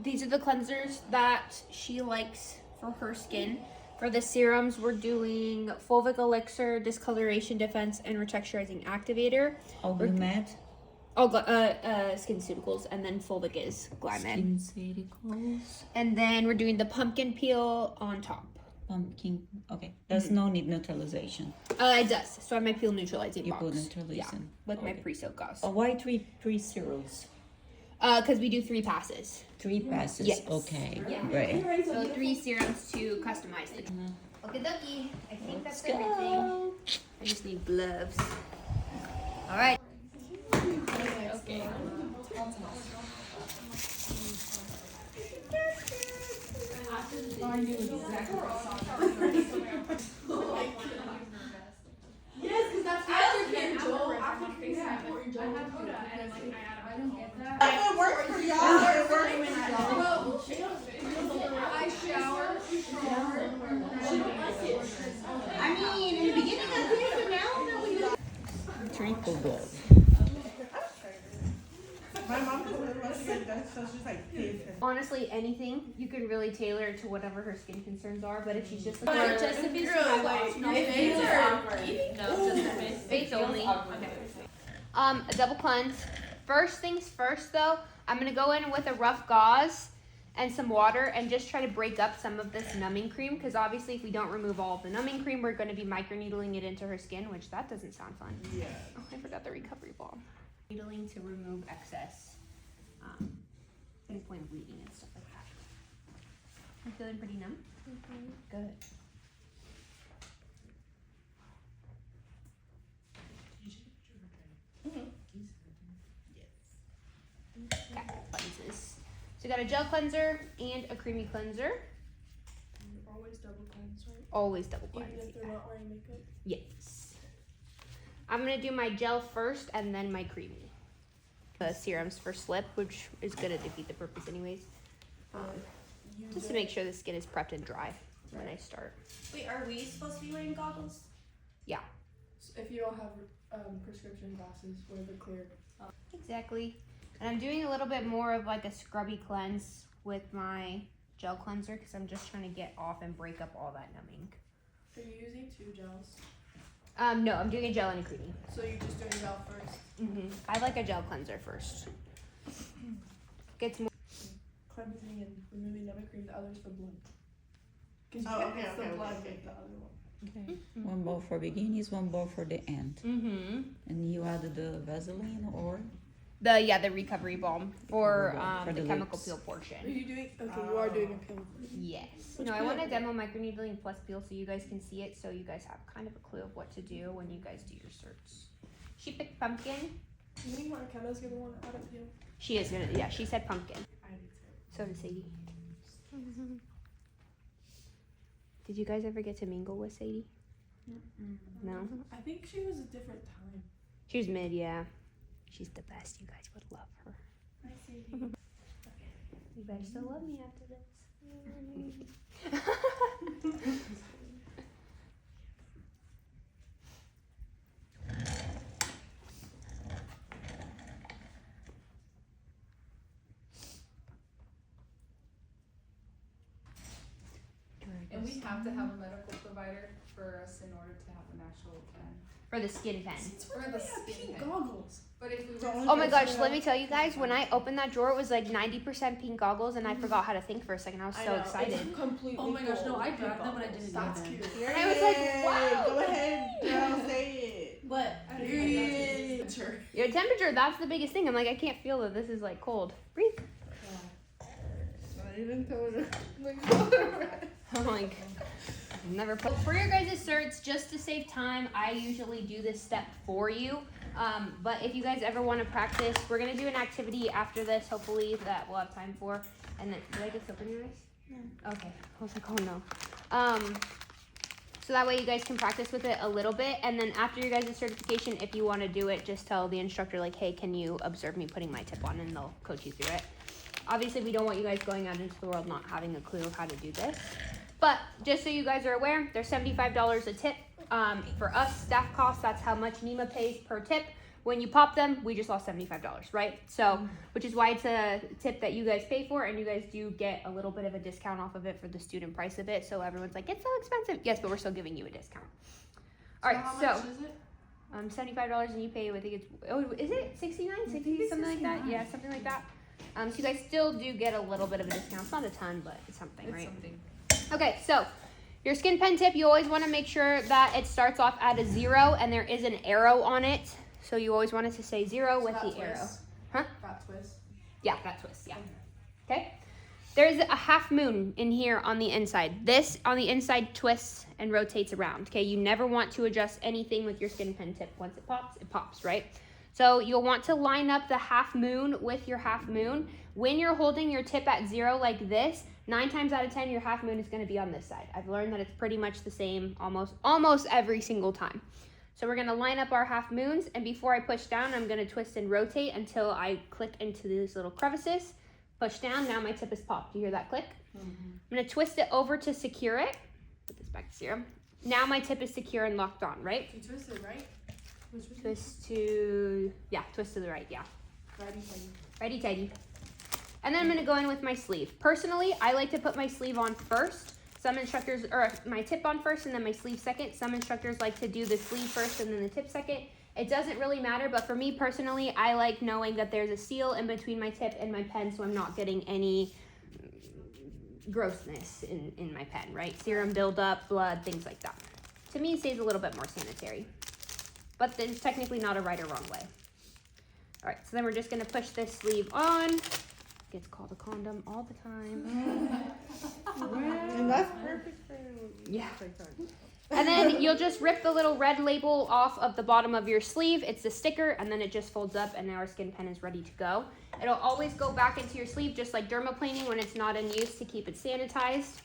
these are the cleansers that she likes for her skin. For the serums, we're doing Fulvic Elixir, Discoloration Defense, and Retexturizing Activator. Glymed? SkinCeuticals, and then Fulvic is Glymed. SkinCeuticals. And then we're doing the pumpkin peel on top. Pumpkin, okay. There's no need neutralization. It does. So I have my peel neutralizing You box. put neutralizing. Yeah, with my pre-soak gauze. Why three cereals? Because we do 3 passes. 3 passes? Yes. Okay, Yeah. great. So 3 serums to customize the Okay, dokie. I think that's Let's everything. go. I just need gloves. All right. Okay. Yes, because that's after Kim Joel. After Kim Joel. I don't get that. If it works for y'all, it works for y'all. I shower. She don't like it. I mean, in the beginning of the year, but now we don't. Triple glove. My mom doesn't really want to get that, so she's like, Honestly, anything you can really tailor to whatever her skin concerns are. But if she's just But like, just if it's face only. Okay. A double cleanse. First things first, though, I'm gonna go in with a rough gauze and some water and just try to break up some of this numbing cream, because obviously if we don't remove all of the numbing cream, we're going to be microneedling it into her skin, which that doesn't sound fun. Yeah. Oh, I forgot the recovery balm. Needling to remove excess any point of bleeding and stuff like that. I'm feeling pretty numb. Good. Okay, cleanses. So we got a gel cleanser and a creamy cleanser. Always double cleanse, right? Always double cleanse. Even if they're not wearing makeup? Yes. I'm gonna do my gel first and then my creamy. The serums for slip, which is gonna defeat the purpose anyways. Just to make sure the skin is prepped and dry when I start. Wait, are we supposed to be wearing goggles? Yeah. So if you don't have prescription glasses, wear the clear. Exactly. And I'm doing a little bit more of like a scrubby cleanse with my gel cleanser because I'm just trying to get off and break up all that numbing. Are you using 2 gels? No, I'm doing a gel and a creamy. So you're just doing gel first? I like a gel cleanser first. Gets more. Cleansing and removing numbing cream, the other's the blood. Okay. The blood make the other one. Okay. One ball for beginnings, one ball for the end. And you add the Vaseline or? The recovery balm or For the the chemical lips. peel Are portion. you doing? Okay, you are doing a peel. Yes. Which No, I want to peel? demo microneedling plus peel so you guys can see it, so you guys have kind of a clue of what to do when you guys do your certs. She picked pumpkin. You think Marketta's gonna want to add a peel? She is gonna. Yeah, she said pumpkin. I did too. So did Sadie. Did you guys ever get to mingle with Sadie? No. I think she was a different time. She was mid. Yeah. She's the best. You guys would love her. I see. You better still love me after this. And we have to have a medical provider for us in order to have an actual pen. For the skin pen. For the skin pen. Goggles. But if we The were only Oh my person gosh, that- let me tell you guys, when I opened that drawer, it was like 90% pink goggles, and I forgot how to think for a second. I was so excited. It's completely Oh my gosh, no, full I with grabbed them, but I goggles. didn't That's need them. cute. And I was like, wow. Go ahead, girl, say it. What? Period. Your temperature, that's the biggest thing. I'm like, I can't feel that this is like cold. Breathe. Not even color. I'm like, never put. For your guys' certs, just to save time, I usually do this step for you. But if you guys ever want to practice, we're going to do an activity after this, hopefully, that we'll have time for. And then, did I just open your eyes? No. Okay. I was like, oh no. So that way you guys can practice with it a little bit. And then after your guys' certification, if you want to do it, just tell the instructor, like, hey, can you observe me putting my tip on? And they'll coach you through it. Obviously, we don't want you guys going out into the world not having a clue of how to do this. But just so you guys are aware, they're $75 a tip. For us, staff costs, that's how much Nima pays per tip. When you pop them, we just lost $75, right? So, which is why it's a tip that you guys pay for, and you guys do get a little bit of a discount off of it for the student price of it. So everyone's like, it's so expensive. Yes, but we're still giving you a discount. All right, How so much is it? $75, and you pay, I think it's, oh, is it 69, 60, something like that? Yeah, something like that. So you guys still do get a little bit of a discount. It's not a ton, but it's something, right? Something. Okay, so your skin pen tip, you always want to make sure that it starts off at a 0 and there is an arrow on it. So you always want it to say 0 with the arrow. Huh? That twist. Yeah, that twist, yeah. Okay. There's a half moon in here on the inside. This on the inside twists and rotates around. Okay, you never want to adjust anything with your skin pen tip. Once it pops, right? So you'll want to line up the half moon with your half moon. When you're holding your tip at 0 like this, 9 times out of 10, your half moon is going to be on this side. I've learned that it's pretty much the same almost every single time. So we're going to line up our half moons, and before I push down, I'm going to twist and rotate until I click into these little crevices. Push down, now my tip is popped. You hear that click? I'm going to twist it over to secure it. Put this back to 0. Now my tip is secure and locked on, right? You twist it, right? Twist to the right, yeah. Righty tighty. And then I'm going to go in with my sleeve. Personally, I like to put my sleeve on first. Some instructors, or my tip on first and then my sleeve second. Some instructors like to do the sleeve first and then the tip second. It doesn't really matter, but for me personally, I like knowing that there's a seal in between my tip and my pen, so I'm not getting any grossness in my pen, right? Serum buildup, blood, things like that. To me, it stays a little bit more sanitary. But there's technically not a right or wrong way. All right, so then we're just gonna push this sleeve on. Gets called a condom all the time. And that's perfect for Yeah. And then you'll just rip the little red label off of the bottom of your sleeve. It's the sticker, and then it just folds up, and now our skin pen is ready to go. It'll always go back into your sleeve, just like dermaplaning when it's not in use, to keep it sanitized.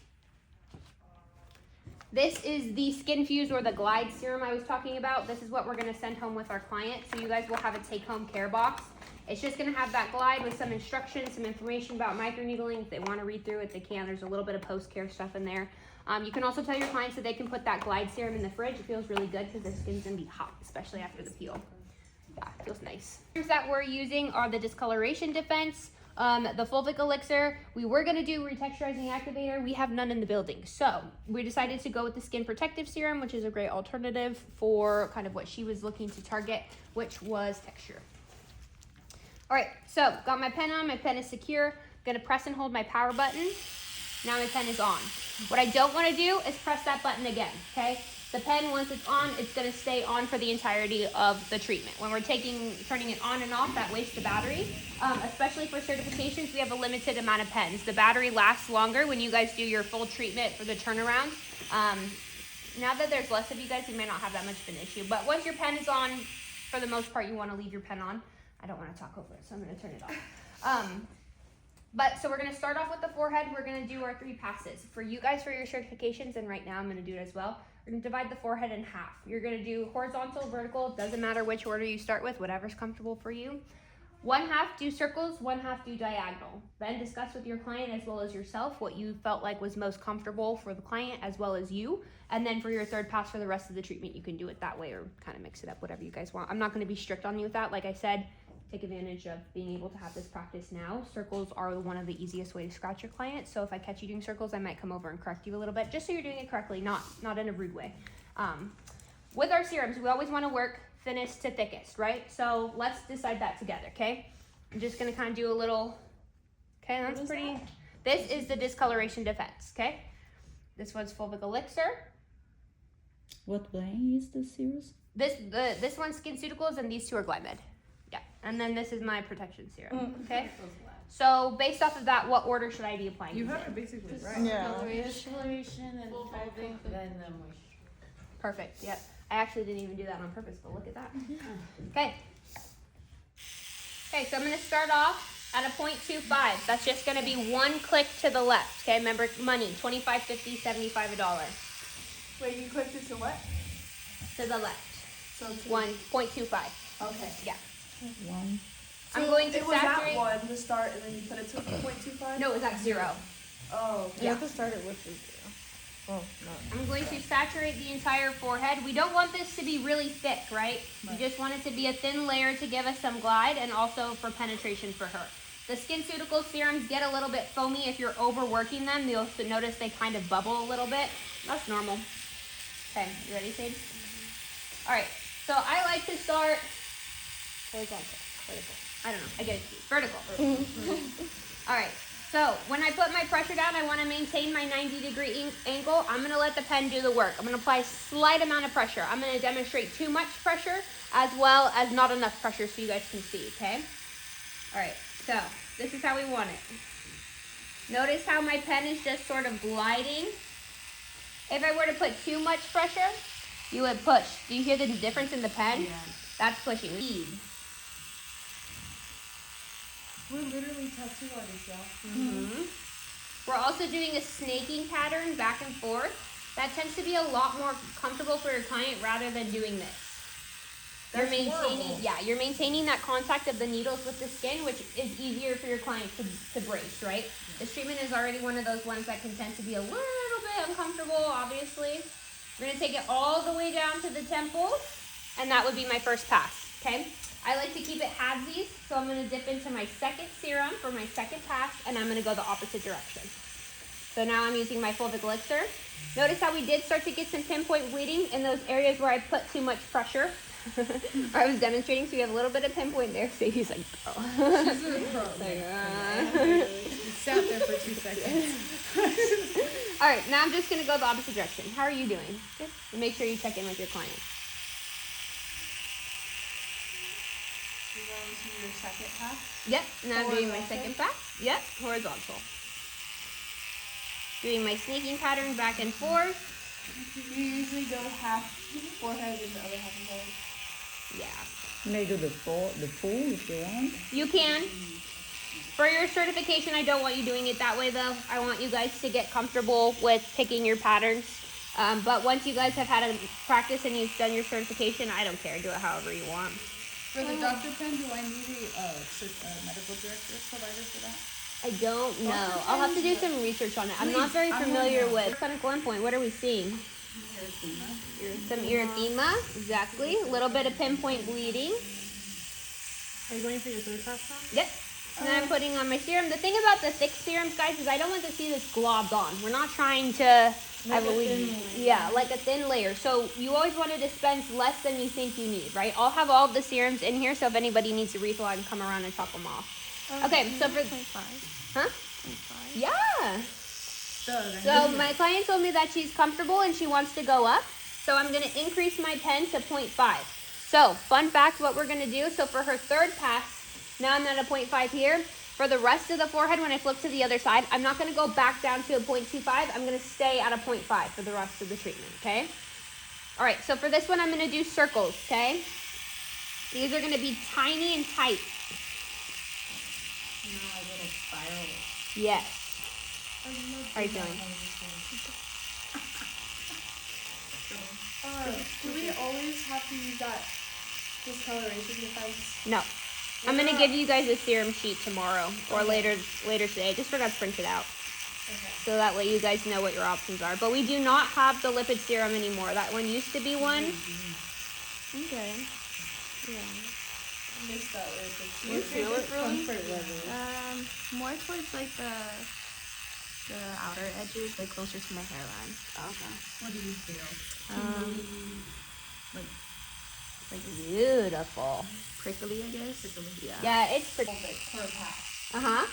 This is the Skin Fuse or the Glide serum I was talking about. This is what we're gonna send home with our client. So you guys will have a take-home care box. It's just gonna have that Glide with some instructions, some information about microneedling. If they wanna read through it, they can. There's a little bit of post-care stuff in there. You can also tell your clients that they can put that Glide serum in the fridge. It feels really good because their skin's gonna be hot, especially after the peel. Yeah, it feels nice. The that we're using are the discoloration defense, the fulvic elixir. We were gonna do retexturizing activator. We have none in the building. So we decided to go with the skin protective serum, which is a great alternative for kind of what she was looking to target, which was texture. All right, so got my pen on, my pen is secure. Gonna press and hold my power button. Now my pen is on. What I don't wanna do is press that button again, okay? The pen, once it's on, it's gonna stay on for the entirety of the treatment. When we're turning it on and off, that wastes the battery. Especially for certifications, we have a limited amount of pens. The battery lasts longer when you guys do your full treatment for the turnaround. Now that there's less of you guys, you may not have that much of an issue. But once your pen is on, for the most part, you wanna leave your pen on. I don't wanna talk over it, so I'm gonna turn it off. So we're gonna start off with the forehead. We're gonna do our 3 passes. For you guys, for your certifications, and right now I'm gonna do it as well, we're gonna divide the forehead in half. You're gonna do horizontal, vertical, doesn't matter which order you start with, whatever's comfortable for you. 1/2 do circles, 1/2 do diagonal. Then discuss with your client as well as yourself what you felt like was most comfortable for the client as well as you. And then for your 3rd pass for the rest of the treatment, you can do it that way or kind of mix it up, whatever you guys want. I'm not gonna be strict on you with that. Like I said, take advantage of being able to have this practice now. Circles are one of the easiest way to scratch your client. So if I catch you doing circles, I might come over and correct you a little bit, just so you're doing it correctly, not in a rude way. With our serums, we always want to work thinnest to thickest, right? So let's decide that together, okay? I'm just gonna kind of do a little, okay, that's pretty. This is the discoloration defense, okay? This one's fulvic elixir. What brand is the series? This one's SkinCeuticals, and these 2 are Glymed. Yeah, and then this is my protection serum, okay? So based off of that, what order should I be applying? You these have in? it basically right. Yeah. Discoloration and fulvic, then the moisture. Perfect, yep. I actually didn't even do that on purpose, but look at that. Okay. Okay, so I'm gonna start off at a 0.25. That's just gonna be 1 click to the left, okay? Remember, money, 25, 50, 75, $1. Wait, you clicked it to what? To the left, So 1.25, Okay. yeah. 1. I'm going to it was saturate. at 1 to start, and then you put it to 0.25? No, it was at 0. Oh, okay. You have to start it with the Oh, no. I'm going to saturate the entire forehead. We don't want this to be really thick, right? We just want it to be a thin layer to give us some glide and also for penetration for her. The SkinCeuticals serums get a little bit foamy if you're overworking them. You'll notice they kind of bubble a little bit. That's normal. Okay, you ready, Sage? All right, so I like to start horizontal, vertical. I don't know, I get it. Vertical. All right, so when I put my pressure down, I want to maintain my 90-degree angle. I'm going to let the pen do the work. I'm going to apply a slight amount of pressure. I'm going to demonstrate too much pressure as well as not enough pressure so you guys can see, okay? All right, so this is how we want it. Notice how my pen is just sort of gliding. If I were to put too much pressure, you would push. Do you hear the difference in the pen? Yeah. That's pushing. Speed. We're literally tattoo artists, y'all. Mm-hmm. We're also doing a snaking pattern back and forth. That tends to be a lot more comfortable for your client rather than doing this. You're you're maintaining that contact of the needles with the skin, which is easier for your client to brace, right? This treatment is already one of those ones that can tend to be a little bit uncomfortable, obviously. We're gonna take it all the way down to the temples, and that would be my first pass, okay? I like to keep it halvesies, so I'm gonna dip into my second serum for my second pass, and I'm gonna go the opposite direction. So now I'm using my fulvic elixir. Notice how we did start to get some pinpoint bleeding in those areas where I put too much pressure. I was demonstrating, so we have a little bit of pinpoint there. So he's like, girl. She's a pro. You sat there for 2 seconds. All right, now I'm just gonna go the opposite direction. How are you doing? Good. And make sure you check in with your client. You're going to your second pass? Yep, now I'm doing my second pass. Yep, horizontal. Doing my sneaking pattern back and forth. You usually go half forehead and the other half of forehead. Yeah. You may do the full if you want. You can. For your certification, I don't want you doing it that way though. I want you guys to get comfortable with picking your patterns. But once you guys have had a practice and you've done your certification, I don't care. Do it however you want. For the doctor pen, do I need a medical director provider for that? I don't know. I'll have to do some research on it. I'm not very familiar with clinical endpoint. What are we seeing? Some erythema, exactly. A little bit of pinpoint bleeding. Are you going for your third pass now? Yep. And then I'm putting on my serum. The thing about the thick serums, guys, is I don't want to see this globbed on. We're not trying to have like a thin layer. So you always want to dispense less than you think you need, right? I'll have all of the serums in here, so if anybody needs a refill, I can come around and top them off. Okay, so for 0.5. huh? 0.5. Yeah. So my client told me that she's comfortable and she wants to go up. So I'm going to increase my pen to 0.5. So fun fact, what we're going to do. So for her third pass, now I'm at a 0.5 here. For the rest of the forehead, when I flip to the other side, I'm not going to go back down to a 0.25. I'm going to stay at a 0.5 for the rest of the treatment, okay? All right, so for this one, I'm going to do circles, okay? These are going to be tiny and tight. A little spiral. Yes. How are you feeling? Do we always have to use that discoloration defense? No. I'm going to give you guys a serum sheet tomorrow or later today. I just forgot to print it out. Okay. So that way you guys know what your options are. But we do not have the lipid serum anymore. That one used to be one. Okay. Yeah. I missed that word. You feel it really? Comfort level. More towards like the outer edges, like closer to my hairline. Okay. What do you feel? Like beautiful. Prickly, I guess. Yeah. Yeah, it's pretty. Per pass. Uh-huh.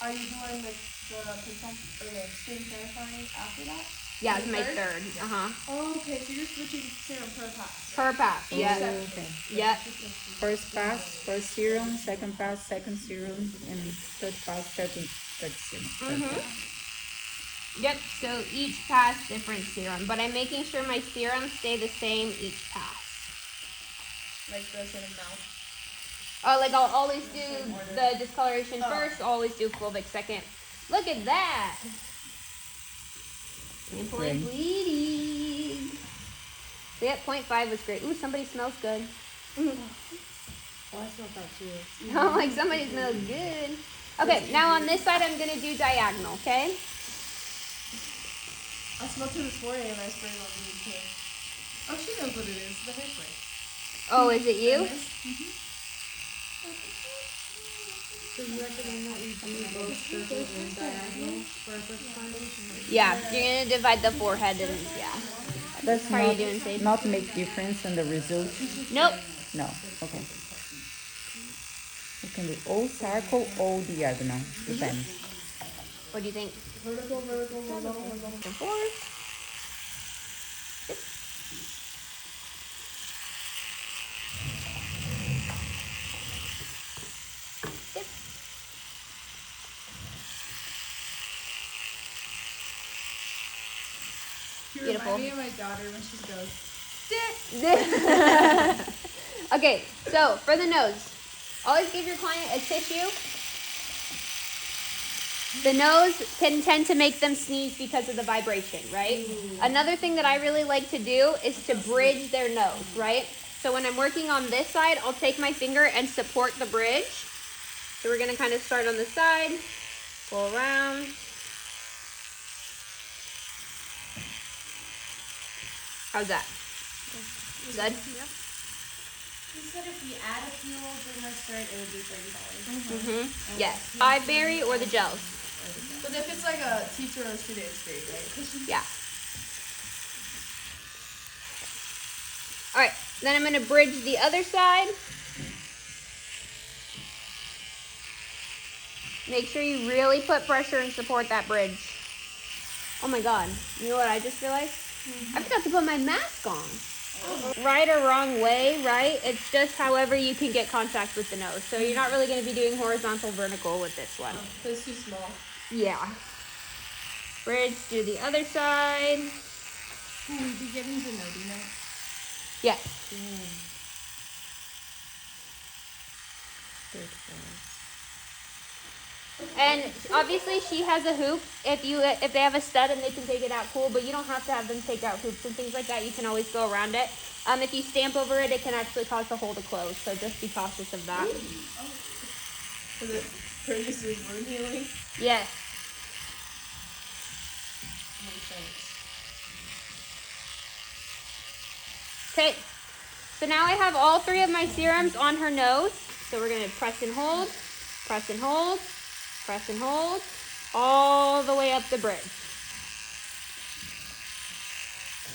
Are you doing the skin clarifying after that? Yeah, it's my third. Uh-huh. Oh, okay, so you're switching serum per pass. Per pass. Yeah. Okay. Yeah. First pass, first serum, second pass, second serum, and third pass, third serum. Yep, so each pass different serum, but I'm making sure my serums stay the same each pass. Like the same amount. Oh, like I'll always do the discoloration first, always do fulvic second. Look at that. Pinpoint bleeding. So yeah, 0.5 was great. Ooh, somebody smells good. Oh, I smell that too. I'm like, somebody smells good. Okay, now on this side, I'm going to do diagonal, okay? I smelled it this morning and I sprayed it on me too. Oh, she knows what it is. The hairspray. Oh, is it you? So you recommend that we do both circle and diagonal for our first foundation? Yeah, you're gonna divide the forehead and yeah. Does How are you doing, Sage? not make difference in the result? Nope. No. Okay. You can do all circle, all diagonal. Depends. What do you think? Vertical, vertical, horizontal, horizontal. And forward. Yep. You Beautiful. remind me of my daughter when she goes, Okay, so for the nose, always give your client a tissue. The nose can tend to make them sneeze because of the vibration, right? Another thing that I really like to do is to bridge their nose, right? So when I'm working on this side, I'll take my finger and support the bridge. So we're gonna kind of start on the side, pull around. How's that? Good? You said if we add a few during our start, it would be $30. Mm-hmm. Yes. Iberry or the gels. but if it's like a teacher or a student, it's great, right? Yeah. All right. Then I'm gonna bridge the other side. Make sure you really put pressure and support that bridge. Oh my God. You know what I just realized? I forgot to put my mask on. Right or wrong way, right? It's just however you can get contact with the nose. So you're not really going to be doing horizontal, vertical with this one. So it's too small. Yeah. Bridge to the other side. Will we be getting the noti notes? Yeah. And obviously she has a hoop. If they have a stud and they can take it out, cool. But you don't have to have them take out hoops and things like that. You can always go around it. If you stamp over it, it can actually cause the hole to close. So just be cautious of that. Because it produces wound healing. Yes. Makes sense. Okay. So now I have all three of my serums on her nose. So we're gonna press and hold, press and hold, press and hold, all the way up the bridge.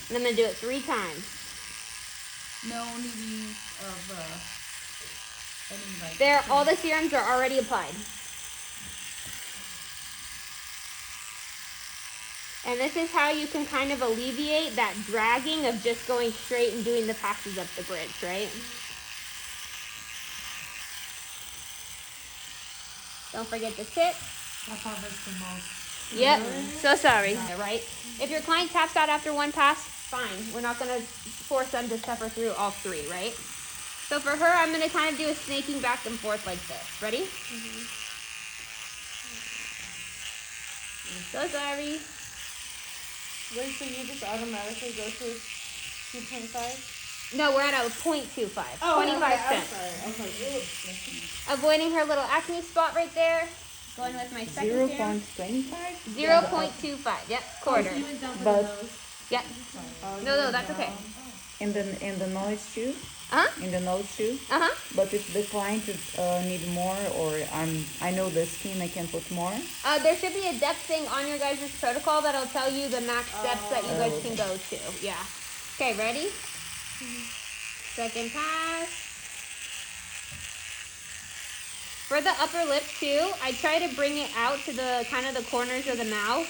And I'm gonna do it 3 times. No needing of any like. There, all the serums are already applied. And this is how you can kind of alleviate that dragging of just going straight and doing the passes up the bridge, right? Don't forget the tip. That part hurts the most. Yep, so sorry, right? If your client taps out after 1 pass, fine. We're not gonna force them to suffer through all 3, right? So for her, I'm gonna kind of do a snaking back and forth like this. Ready? So sorry. Wait, so you just automatically go to 2.5? No, we're at a 0.25, 25 cents. Avoiding her little acne spot right there. Going with my second serum. 0.25? 0.25, yep, quarter. But Yep. No, that's okay. in the nose too? Uh-huh, In the nose too? uh-huh. But if the client need more, or I know the skin, I can put more. There should be a depth thing on your guys' protocol that'll tell you the max depths that you guys can go to. Yeah. Okay, ready? Second pass. For the upper lip too, I try to bring it out to the kind of the corners of the mouth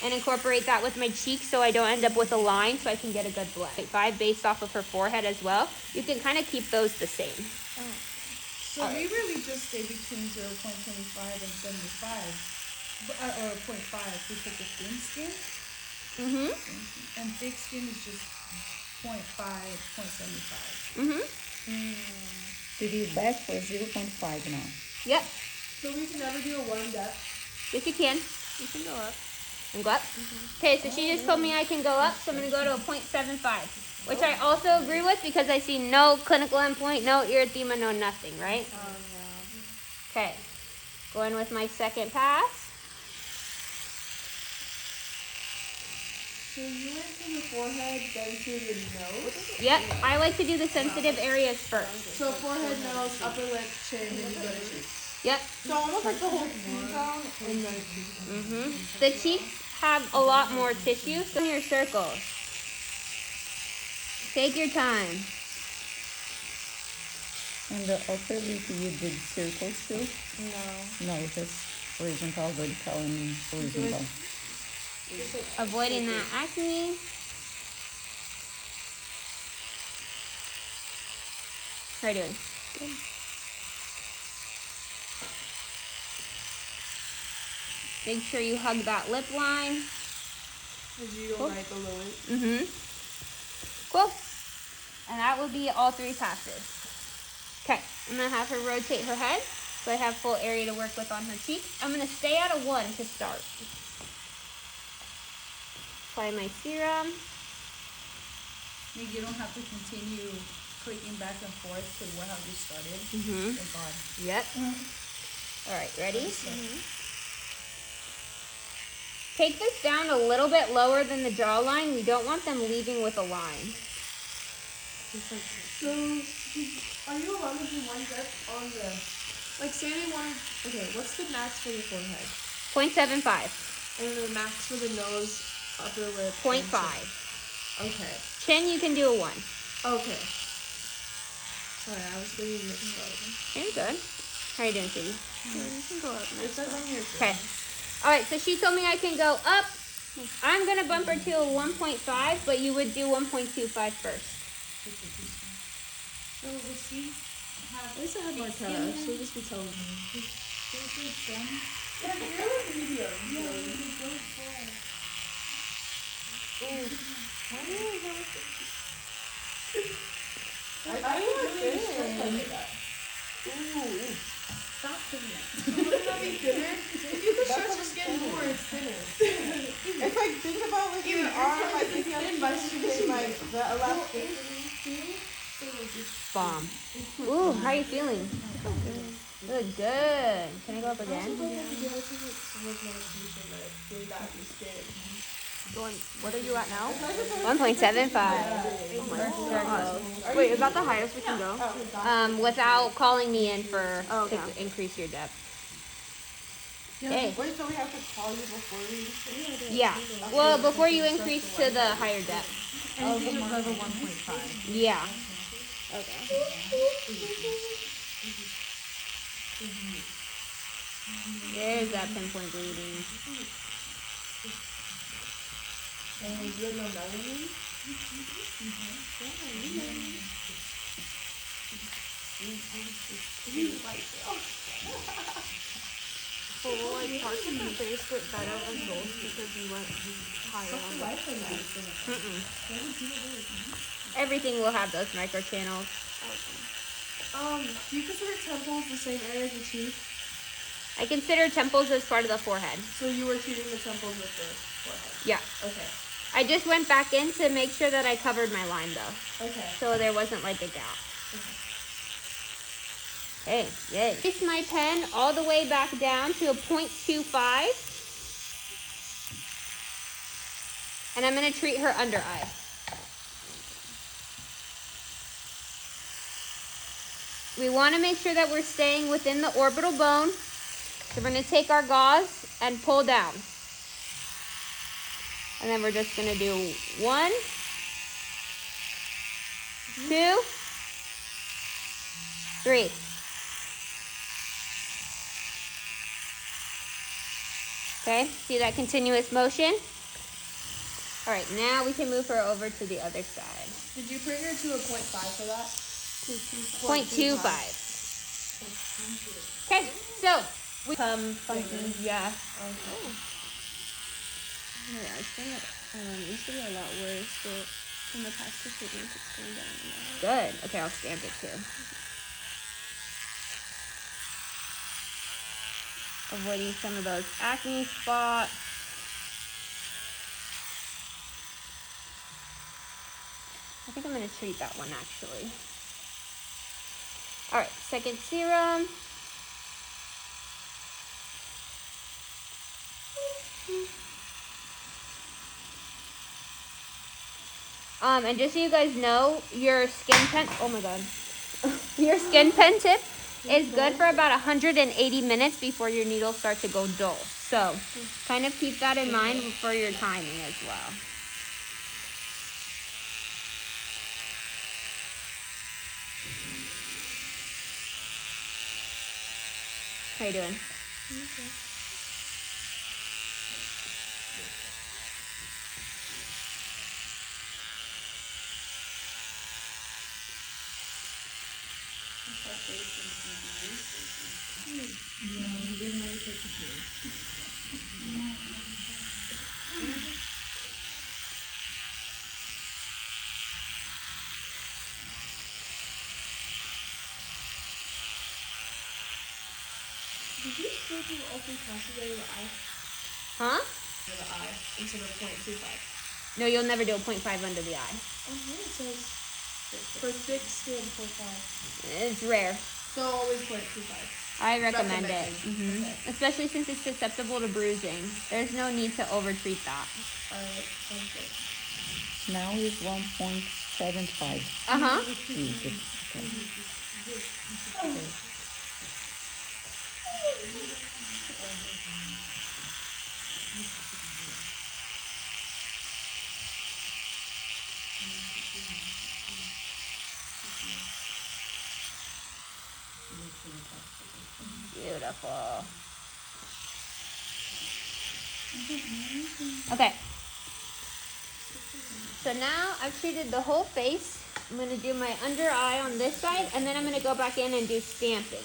and incorporate that with my cheeks so I don't end up with a line, so I can get a good blend. 5 based off of her forehead as well. You can kind of keep those the same. So we really just stay between 0.25 and 75. Or 0.5. We take the thin skin. Mm-hmm. And thick skin is just 0.5, 0.75. Mm-hmm. To do back for 0.5 now. Yep. So we can never do a 1 depth. Yes, you can. You can go up. And go up. Okay, so she just told me I can go up, so I'm going to go to a 0.75, which I also agree with because I see no clinical endpoint, no erythema, no nothing, right? Okay, going with my second pass. forehead, then to the nose. Yep, I like to do the sensitive areas first. So forehead, nose, upper lip, chin, then you go to cheeks. Yep. So almost like the whole T-zone and then The cheeks have a lot more tissue, so your circles. Take your time. And the upper lip, you did circles too? no. No, just horizontal, vertical, and horizontal. Avoiding that acne. How are you doing? Good. Make sure you hug that lip line. Because you don't like the lower. Cool. And that will be all 3 passes. Okay, I'm gonna have her rotate her head so I have full area to work with on her cheek. I'm gonna stay at a 1 to start. Apply my serum. You don't have to continue clicking back and forth to how you started. Thank God. Yep. All right, ready? Take this down a little bit lower than the jawline. We don't want them leaving with a line. So, are you allowed to do one dip on the, like say they wanted, okay, what's the max for the forehead? 0.75. And the max for the nose, upper lip? 0.5. Okay. Chin, you can do a 1. Okay. Sorry, I was getting mixed up. You're good. How are you doing, sweetie? You can go up It next. says on here. Okay. All right, so she told me I can go up. I'm going to bump her to a 1.5, but you would do 1.25 first. So does she have? At least I have my cat. She'll just be telling me. Yeah, you're like medium. I don't really Ooh. Stop doing that. Wouldn't that be thinner? If you could stretch your skin more, it's thinner. It's like, think about like your arm, like if you have to like the elastic. Bomb. Ooh, how are you feeling? Good. Good. Can I go up again? Going. What are you at now? 1.75. Wait, is that the highest we can go? Without calling me in for Okay. to increase your depth. Okay. Wait, so we have to call you before we? Yeah. Well, before you increase to the higher depth. Anything above a 1.5. Yeah. There's that pinpoint bleeding. And we get no melanin? So will like parts of the face get better results because you went higher on the Everything will have those microchannels. Do you consider temples the same area as the cheek? I consider temples as part of the forehead. So you were treating the temples with the forehead? Yeah. Okay. I just went back in to make sure that I covered my line though. Okay. So there wasn't like a gap. Okay, yay. Place my pen all the way back down to a 0.25. And I'm going to treat her under eye. We want to make sure that we're staying within the orbital bone. So we're going to take our gauze and pull down. And then we're just going to do 1, 2, 3. Okay, see that continuous motion? All right, now we can move her over to the other side. Did you bring her to a 0.5 for that? 0.25. Okay, so we funky, yeah. Yeah, it's been it used to be a lot worse, but in the past 2 treatments it's going down a lot. Good. Okay, I'll stamp it too. Avoiding some of those acne spots. I think I'm going to treat that one actually. All right, second serum. And just so you guys know, your skin pen, oh my god, your skin pen tip is good for about 180 minutes before your needles start to go dull. So kind of keep that in mind for your timing as well. How you doing? Did you still do all three passes over the eye? Huh? Over the eye instead of 0.25. No, you'll never do a 0.5 under the eye. Oh, here it says for thick skin 0.5. It's rare. So always 0.25. I recommend it. Recommended. Okay. Especially since it's susceptible to bruising. There's no need to overtreat that. Alright, sounds good. Now is 1.75. Uh-huh. Beautiful. Okay. So now I've treated the whole face. I'm going to do my under eye on this side, and then I'm going to go back in and do stamping.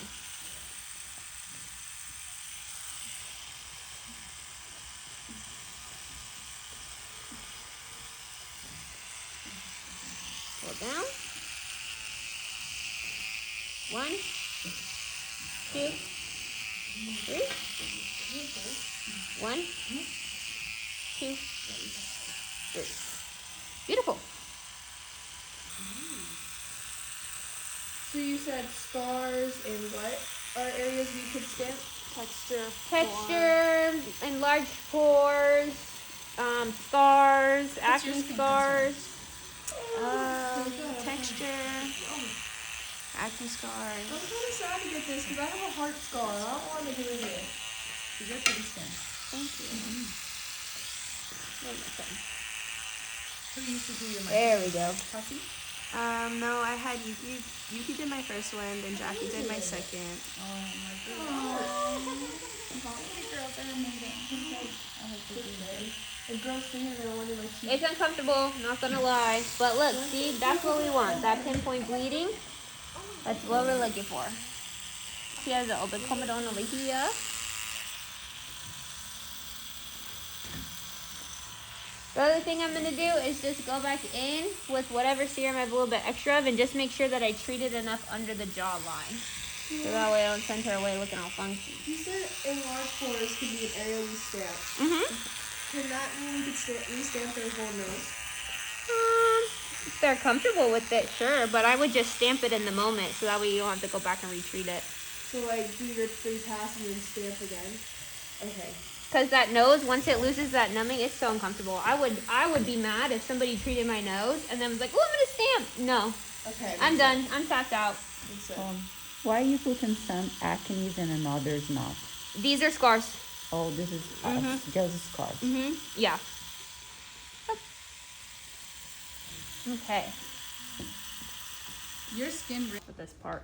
Pull down. 1, 2, 3. 1, 2, 3. Beautiful. So you said scars and what are areas you could stamp? Texture, enlarged pores, scars, acne scars, Texture, acne scars. I'm kind of sad to get this because I have a heart scar. I don't want to do it. You're pretty skin. Thank you. Who used to do your There we go. Puffy? No, I had Yuki. Yuki did my first one, then Jackie did my second. Oh my god. Girls are amazing. A girl's fingernail one in my cheek. It's uncomfortable, not gonna lie. But look, see, that's what we want. That pinpoint bleeding, that's what we're looking for. She has an open comedone over here. The other thing I'm gonna do is just go back in with whatever serum I have a little bit extra of and just make sure that I treated enough under the jawline. So that way I don't send her away looking all funky. You said enlarged pores could be an area we stamp. Can that mean we could re-stamp their whole nose? If they're comfortable with it, sure, but I would just stamp it in the moment so that way you don't have to go back and retreat it. So like do your 3 passes and then stamp again? Okay. Because that nose, once it loses that numbing, it's so uncomfortable. I would be mad if somebody treated my nose and then was like, oh, I'm going to stamp. No. Okay. I'm done. I'm tapped out. Why you putting some acne and others not? These are scars. Oh, this is just scars. Yeah. Okay. Your skin. With this part.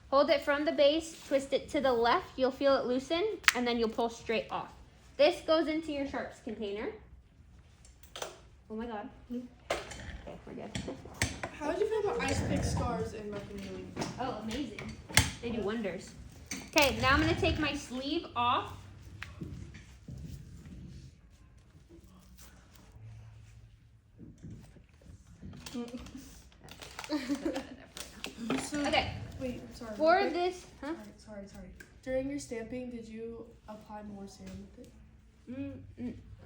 Hold it from the base, twist it to the left, you'll feel it loosen, and then you'll pull straight off. This goes into your sharps container. Oh my god. Okay, we're good. How did you feel about ice pick scars and microneedling? Oh, amazing. They do wonders. Okay, now I'm going to take my sleeve off. Okay, Wait, I'm sorry. for real quick. this, huh? Sorry. During your stamping, did you apply more serum with it?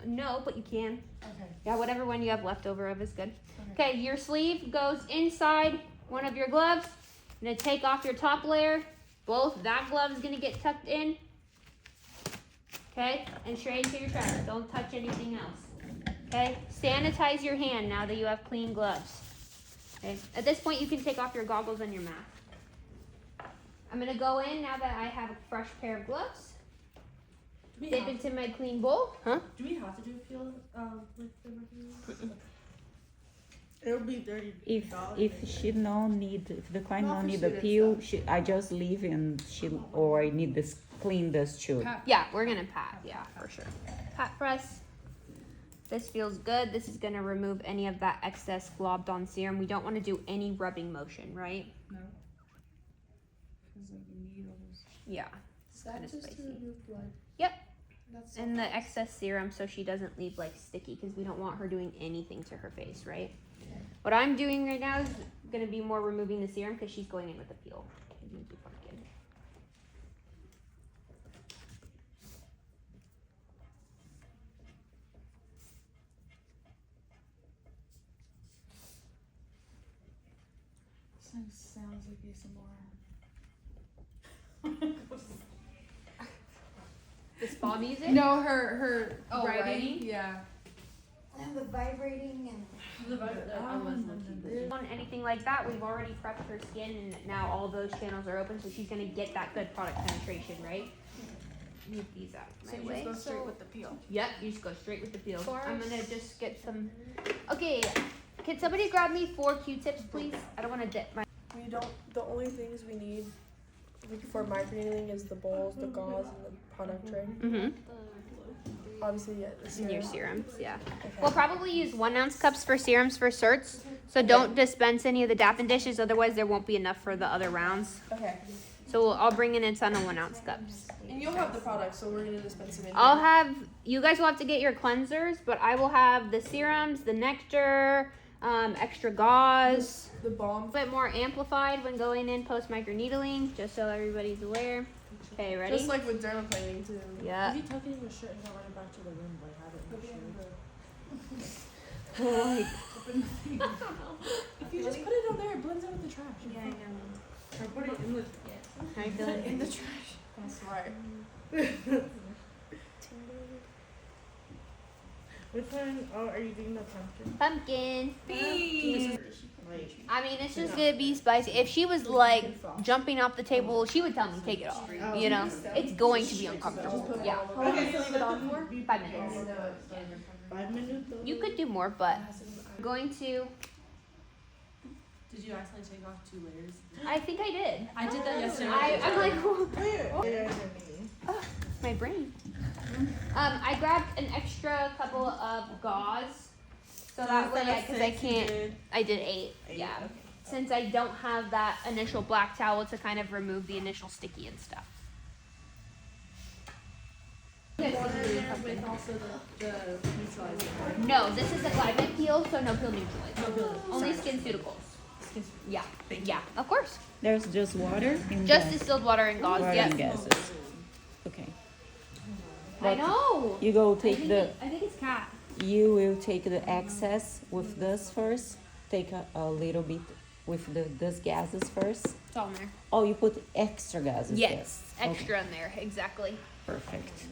No, but you can. Okay. Yeah, whatever one you have left over of is good. Okay, your sleeve goes inside one of your gloves. I'm going to take off your top layer. Both, that glove is going to get tucked in. Okay, and straight into your trash. Don't touch anything else. Okay, sanitize your hand now that you have clean gloves. Okay, at this point you can take off your goggles and your mask. I'm gonna go in now that I have a fresh pair of gloves. Dip into my clean bowl. Huh? Do we have to do a peel with the mercury? It'll be $30. If she no need, if the client no need the peel, I just leave and or I need this clean this too. Yeah, we're gonna pat. Yeah, for sure. Pat press. This feels good. This is gonna remove any of that excess globbed on serum. We don't want to do any rubbing motion, right? No. Feels like needles. Yeah. Is that Kinda just spicy. to remove blood? Yep. That's so And the excess serum so she doesn't leave like sticky because we don't want her doing anything to her face, right? What I'm doing right now is gonna be more removing the serum because she's going in with the peel. Pumpkin. sounds like ASMR. The spa music? No, her writing? writing. Yeah. And the vibrating and. On anything like that, we've already prepped her skin and now all those channels are open, so she's gonna get that good product penetration, right? Move these out of my way. Go straight with the peel. Yep, you just go straight with the peel. I'm gonna just get some. Okay, can somebody grab me 4 Q-tips, please? I don't want to dip my. We don't. The only things we need for microneedling is the bowls, the gauze, and the product tray. Mm-hmm. Obviously, yeah. The And your serum. serums, yeah. Okay. We'll probably use 1 ounce cups for serums for certs, so don't dispense any of the Dappin dishes, otherwise there won't be enough for the other rounds. Okay. So I'll bring in a ton of 1 ounce cups. And you'll have the product, so we're gonna dispense them in. I'll have, you guys will have to get your cleansers, but I will have the serums, the nectar, extra gauze, the balm. a bit more amplified when going in post microneedling, just so everybody's aware. Okay, ready? Just like with dermaplaning too. Yeah. If you tuck it in your shirt and go right back to the room, like have it in your shirt. If you just put it on there, it blends in with the trash. Yeah, I know. Or put it in the How you feeling? In the trash. That's right. Which one? Oh, are you doing the pumpkin? Pumpkin. Like, I mean, it's just gonna be spicy. If she was like jumping off the table, she would tell me take it off. You know, it's going to be uncomfortable. Yeah. How long do you leave it on for? 5 minutes. 5 minutes? Though? You could do more, but I'm going to. Did you accidentally take off 2 layers? I think I did. I did that yesterday. I'm like, Yeah. my brain. I grabbed an extra couple of gauze, so that way, because I can't. I did 8. Yeah. Okay. Since I don't have that initial black towel to kind of remove the initial sticky and stuff. With also the neutralizer. No, this is a glycine peel, so no peel neutralizer. Only SkinCeuticals. Yeah. Yeah, of course. There's just water and Just gas. distilled water and gauze. Water Yep. and gases. Okay. I know. You go I take think, the. I think it's cat. You will take the excess with this first. Take a little bit with this gases first. It's all in there. Oh, you put extra gases. Yes, there. extra in there, exactly. Okay. Perfect.